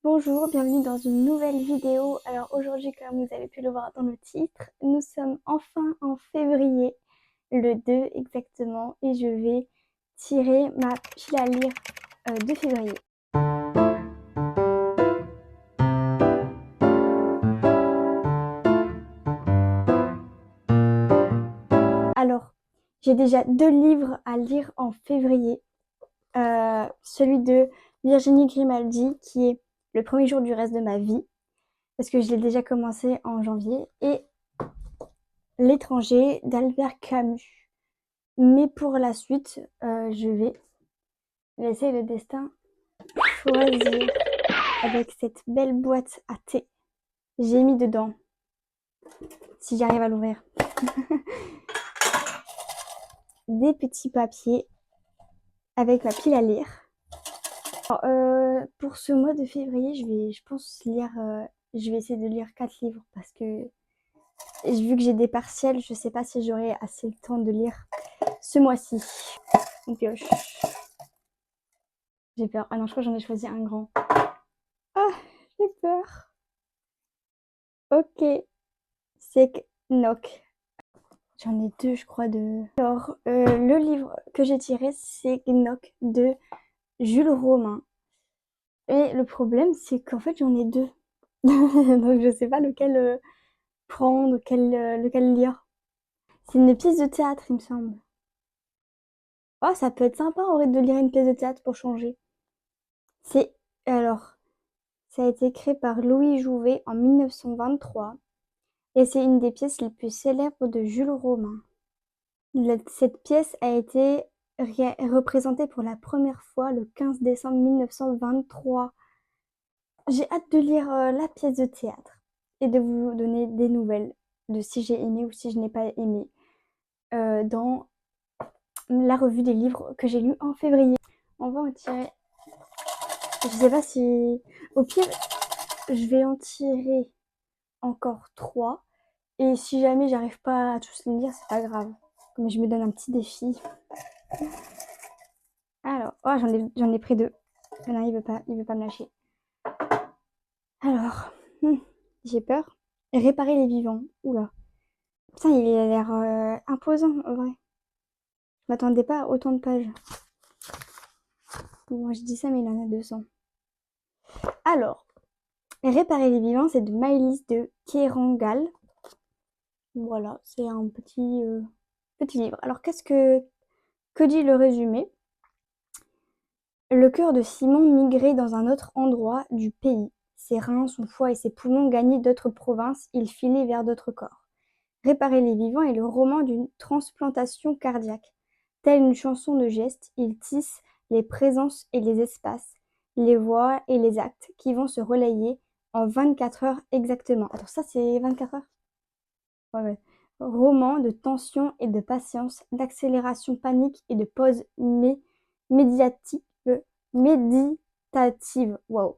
Bonjour, bienvenue dans une nouvelle vidéo. Alors aujourd'hui, comme vous avez pu le voir dans le titre, nous sommes enfin en février, le 2 exactement, et je vais tirer ma pile à lire de février. Alors, j'ai déjà 2 livres à lire en février. Celui de Virginie Grimaldi, qui est Le premier jour du reste de ma vie, parce que je l'ai déjà commencé en janvier, et L'étranger d'Albert Camus. Mais pour la suite, je vais laisser le destin choisir avec cette belle boîte à thé. J'ai mis dedans, si j'arrive à l'ouvrir, des petits papiers avec ma pile à lire. Alors, pour ce mois de février, je pense je vais essayer de lire 4 livres parce que vu que j'ai des partiels, je sais pas si j'aurai assez le temps de lire ce mois-ci. On pioche. J'ai peur. Ah non, je crois que j'en ai choisi un grand. Ah, j'ai peur. Ok, c'est Knock. J'en ai 2, je crois, de... Alors, le livre que j'ai tiré, c'est Knock de Jules Romain. Et le problème, c'est qu'en fait, j'en ai 2. Donc, je sais pas lequel prendre, lequel lire. C'est une pièce de théâtre, il me semble. Oh, ça peut être sympa, en vrai, de lire une pièce de théâtre pour changer. C'est... Alors, ça a été écrit par Louis Jouvet en 1923. Et c'est une des pièces les plus célèbres de Jules Romain. Cette pièce a été représentée pour la première fois le 15 décembre 1923. J'ai hâte de lire la pièce de théâtre et de vous donner des nouvelles de si j'ai aimé ou si je n'ai pas aimé dans la revue des livres que j'ai lu en février. On va en tirer. Je sais pas si... Au pire, je vais en tirer encore 3. Et si jamais j'arrive pas à tous les lire, c'est pas grave. Mais je me donne un petit défi. Alors, oh, j'en ai pris 2. Non, il veut pas me lâcher. Alors, j'ai peur. Réparer les vivants. Oula. Putain, il a l'air imposant, en vrai. Je m'attendais pas à autant de pages. Bon, moi, je dis ça, mais il en a 200. Alors, Réparer les vivants, c'est de Maëlys de Kerangal. Voilà, c'est un petit livre. Alors, que dit le résumé? Le cœur de Simon migrait dans un autre endroit du pays. Ses reins, son foie et ses poumons gagnaient d'autres provinces, il filait vers d'autres corps. Réparer les vivants est le roman d'une transplantation cardiaque. Telle une chanson de gestes, il tisse les présences et les espaces, les voix et les actes qui vont se relayer en 24 heures exactement. Attends, ça c'est 24 heures? Ouais, ouais. Roman de tension et de patience, d'accélération panique et de pause médiatique, méditative. Wow.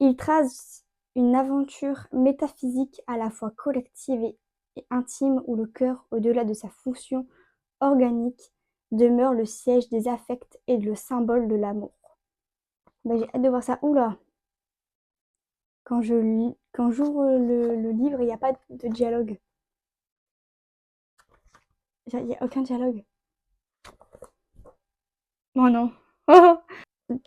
Il trace une aventure métaphysique à la fois collective et intime où le cœur, au-delà de sa fonction organique, demeure le siège des affects et le symbole de l'amour. Ben, j'ai hâte de voir ça. Oula, quand j'ouvre le livre, il n'y a pas de dialogue. Il n'y a aucun dialogue. Oh non.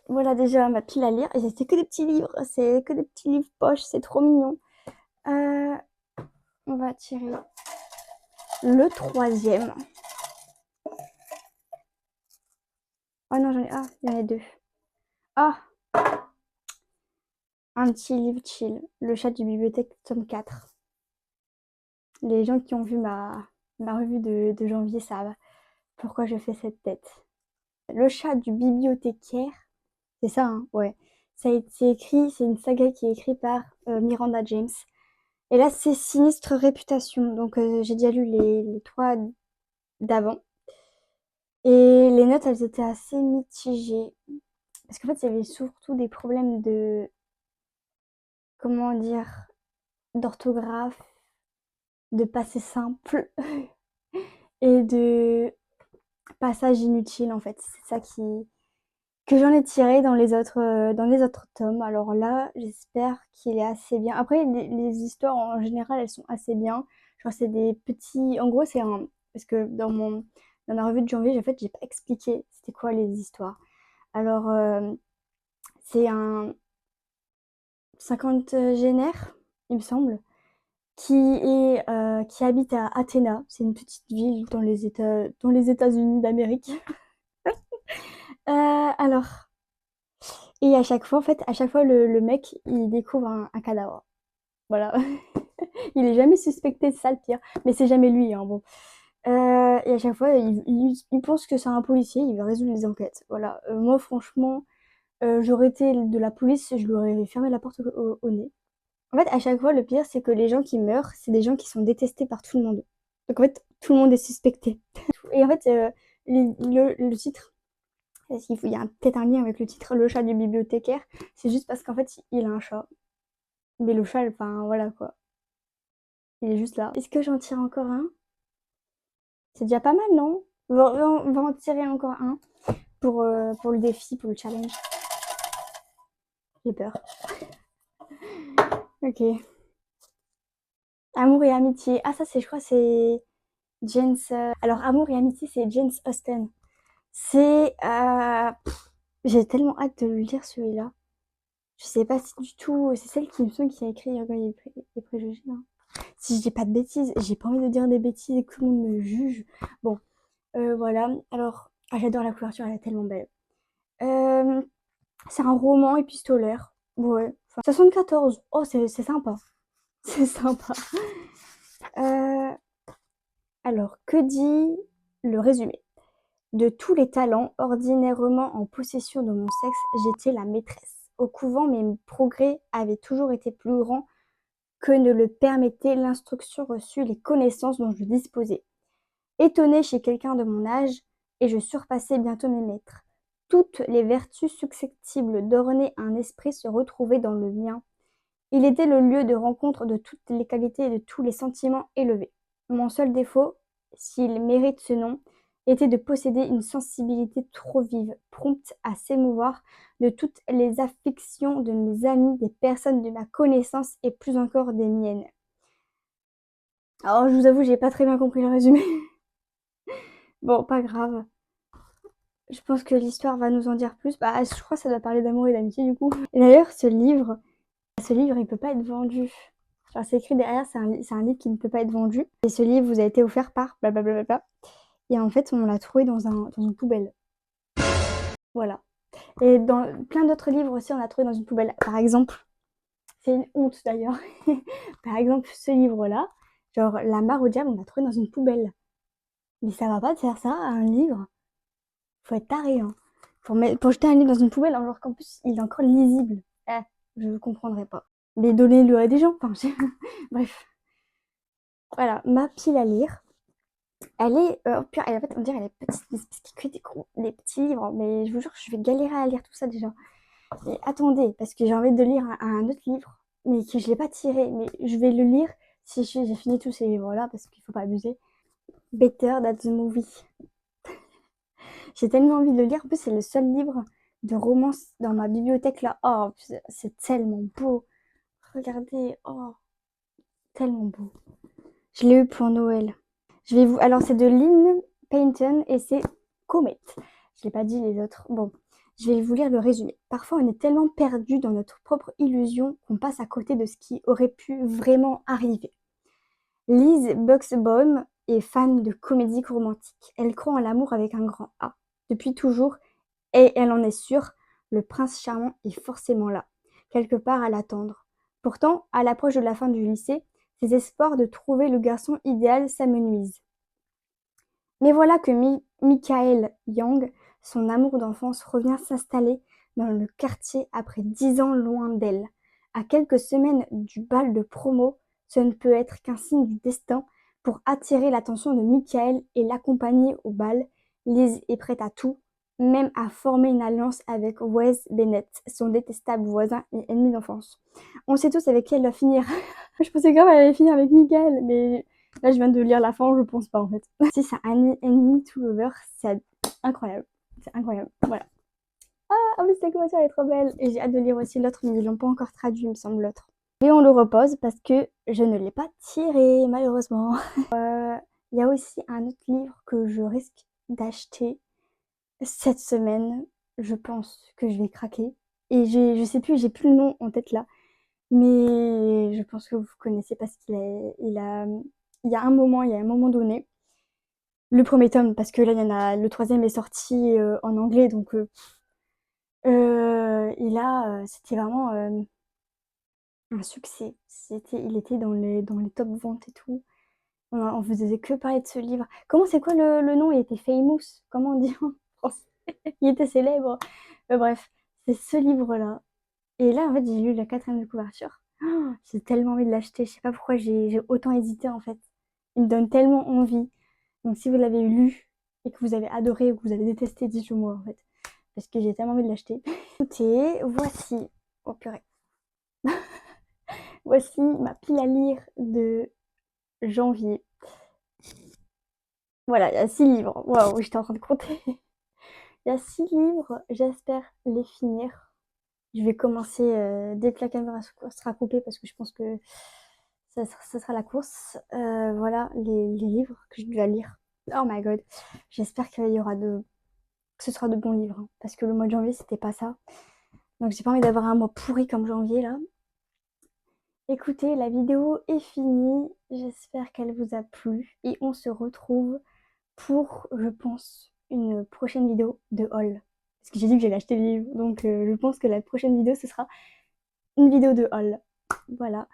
Voilà déjà ma pile à lire. Et c'est que des petits livres. C'est que des petits livres poches. C'est trop mignon. Euh, on va tirer le troisième. Oh non, il y en a 2. Ah, un petit livre chill. Le chat du bibliothèque, tome 4. Les gens qui ont vu ma revue de janvier savent pourquoi je fais cette tête. Le chat du bibliothécaire, c'est ça, hein, ouais. Ça a été écrit, c'est une saga qui est écrite par Miranda James. Et là, c'est Sinistre Réputation. Donc, j'ai déjà lu les 3 d'avant. Et les notes, elles étaient assez mitigées. Parce qu'en fait, il y avait surtout des problèmes de, comment dire, d'orthographe, de passé simple et de passage inutile, en fait. C'est ça que j'en ai tiré dans les autres tomes. Alors là, j'espère qu'il est assez bien. Après, les histoires en général, elles sont assez bien. Genre, c'est des petits. En gros, c'est un. Parce que dans ma revue de janvier, en fait, j'ai pas expliqué c'était quoi les histoires. Alors, c'est un 50 génères, il me semble, qui habite à Athéna. C'est une petite ville dans les États-Unis d'Amérique. Alors, et à chaque fois, en fait, à chaque fois, le mec, il découvre un cadavre. Voilà. Il est jamais suspecté, c'est ça le pire. Mais c'est jamais lui, hein, bon. Et à chaque fois, il pense que c'est un policier, il veut résoudre les enquêtes. Voilà. Moi, franchement, j'aurais été de la police, je lui aurais fermé la porte au nez. En fait, à chaque fois, le pire, c'est que les gens qui meurent, c'est des gens qui sont détestés par tout le monde. Donc en fait, tout le monde est suspecté. Et en fait, le titre, il y a peut-être un lien avec le titre Le chat du bibliothécaire. C'est juste parce qu'en fait, il a un chat. Mais le chat, enfin, voilà quoi. Il est juste là. Est-ce que j'en tire encore un? C'est déjà pas mal, non? On va en tirer encore un pour le défi, pour le challenge. J'ai peur. Ok. Amour et amitié. Ah, ça, c'est, je crois, c'est James. Alors, Amour et amitié, c'est James Austen. C'est. J'ai tellement hâte de le lire celui-là. Je sais pas si du tout. C'est celle qui me semble qui a écrit Orgueil et préjugés. Hein. Si je dis pas de bêtises, j'ai pas envie de dire des bêtises et que tout le monde me juge. Bon, voilà. Alors, j'adore la couverture, elle est tellement belle. Euh, c'est un roman épistolaire. Ouais. Enfin, 74. Oh, c'est sympa. C'est sympa. Euh, alors, que dit le résumé? De tous les talents ordinairement en possession de mon sexe, j'étais la maîtresse. Au couvent, mes progrès avaient toujours été plus grands que ne le permettait l'instruction reçue, les connaissances dont je disposais. Étonnée chez quelqu'un de mon âge, et je surpassais bientôt mes maîtres. Toutes les vertus susceptibles d'orner un esprit se retrouvaient dans le mien. Il était le lieu de rencontre de toutes les qualités et de tous les sentiments élevés. Mon seul défaut, s'il mérite ce nom, était de posséder une sensibilité trop vive, prompte à s'émouvoir de toutes les affections de mes amis, des personnes de ma connaissance et plus encore des miennes. Alors, je vous avoue, j'ai pas très bien compris le résumé. Bon, pas grave. Je pense que l'histoire va nous en dire plus. Bah, je crois que ça doit parler d'amour et d'amitié du coup. Et d'ailleurs, ce livre, il peut pas être vendu. Genre, c'est écrit derrière, c'est un livre qui ne peut pas être vendu. Et ce livre vous a été offert par blablabla. Et en fait, on l'a trouvé dans une poubelle. Voilà. Et dans plein d'autres livres aussi, on l'a trouvé dans une poubelle. Par exemple, c'est une honte d'ailleurs. Par exemple, ce livre-là, genre La mare au diable, on l'a trouvé dans une poubelle. Mais ça va pas de faire ça à un livre. Faut être taré, hein. Pour jeter un livre dans une poubelle, alors qu'en plus, il est encore lisible. Je ne comprendrais pas. Mais donnez-le à des gens. Enfin, bref. Voilà, ma pile à lire. Elle est, pure, en fait, on dirait elle est petite, mais c'est parce qu'il y a que des petits livres. Mais je vous jure, je vais galérer à lire tout ça déjà. Mais attendez, parce que j'ai envie de lire un autre livre, mais que je ne l'ai pas tiré. Mais je vais le lire si j'ai fini tous ces livres-là, parce qu'il ne faut pas abuser. Better Than the Movie. J'ai tellement envie de le lire. En plus, c'est le seul livre de romance dans ma bibliothèque là. Oh, c'est tellement beau. Regardez, oh, tellement beau. Je l'ai eu pour Noël. Alors, c'est de Lynn Payton et c'est Comet. Je l'ai pas dit les autres. Bon, je vais vous lire le résumé. Parfois, on est tellement perdu dans notre propre illusion qu'on passe à côté de ce qui aurait pu vraiment arriver. Liz Buxbaum est fan de comédie romantique. Elle croit en l'amour avec un grand A. Depuis toujours, et elle en est sûre, le prince charmant est forcément là, quelque part à l'attendre. Pourtant, à l'approche de la fin du lycée, ses espoirs de trouver le garçon idéal s'amenuisent. Mais voilà que Michael Young, son amour d'enfance, revient s'installer dans le quartier après 10 ans loin d'elle. À quelques semaines du bal de promo, ce ne peut être qu'un signe du destin. Pour attirer l'attention de Michael et l'accompagner au bal, Liz est prête à tout, même à former une alliance avec Wes Bennett, son détestable voisin et ennemi d'enfance. On sait tous avec qui elle va finir. Je pensais grave qu'elle allait finir avec Michael, mais là je viens de lire la fin, je pense pas en fait. Si c'est un Enemy to Lover, c'est incroyable. C'est incroyable. Voilà. Ah mais cette couverture elle est trop belle. Et j'ai hâte de lire aussi l'autre, mais ils l'ont pas encore traduit, il me semble, l'autre. Et on le repose parce que je ne l'ai pas tiré, malheureusement. Il y a aussi un autre livre que je risque d'acheter cette semaine. Je pense que je vais craquer. Et je sais plus, j'ai plus le nom en tête là. Mais je pense que vous connaissez parce il y a il y a un moment donné, le premier tome, parce que là, le troisième est sorti en anglais, donc c'était vraiment un succès. Il était dans les top ventes et tout. On faisait que parler de ce livre. C'est quoi le nom? Il était famous. Comment on dit en français? Il était célèbre. Bref, c'est ce livre-là. Et là, en fait, j'ai lu la quatrième de couverture. Oh, j'ai tellement envie de l'acheter. Je sais pas pourquoi j'ai autant hésité, en fait. Il me donne tellement envie. Donc, si vous l'avez lu et que vous avez adoré ou que vous avez détesté, dites-le moi, en fait. Parce que j'ai tellement envie de l'acheter. Écoutez, voici. Oh purée. Voici ma pile à lire de janvier. Voilà, il y a 6 livres. Waouh, j'étais en train de compter. Il y a 6 livres. J'espère les finir. Je vais commencer dès que la caméra sera coupée parce que je pense que ça sera la course. Voilà les livres que je dois lire. Oh my god. J'espère que ce sera de bons livres, hein, parce que le mois de janvier, c'était pas ça. Donc j'ai pas envie d'avoir un mois pourri comme janvier là. Écoutez, la vidéo est finie. J'espère qu'elle vous a plu. Et on se retrouve pour, je pense, une prochaine vidéo de haul. Parce que j'ai dit que j'allais acheter le livre. Donc je pense que la prochaine vidéo, ce sera une vidéo de haul. Voilà.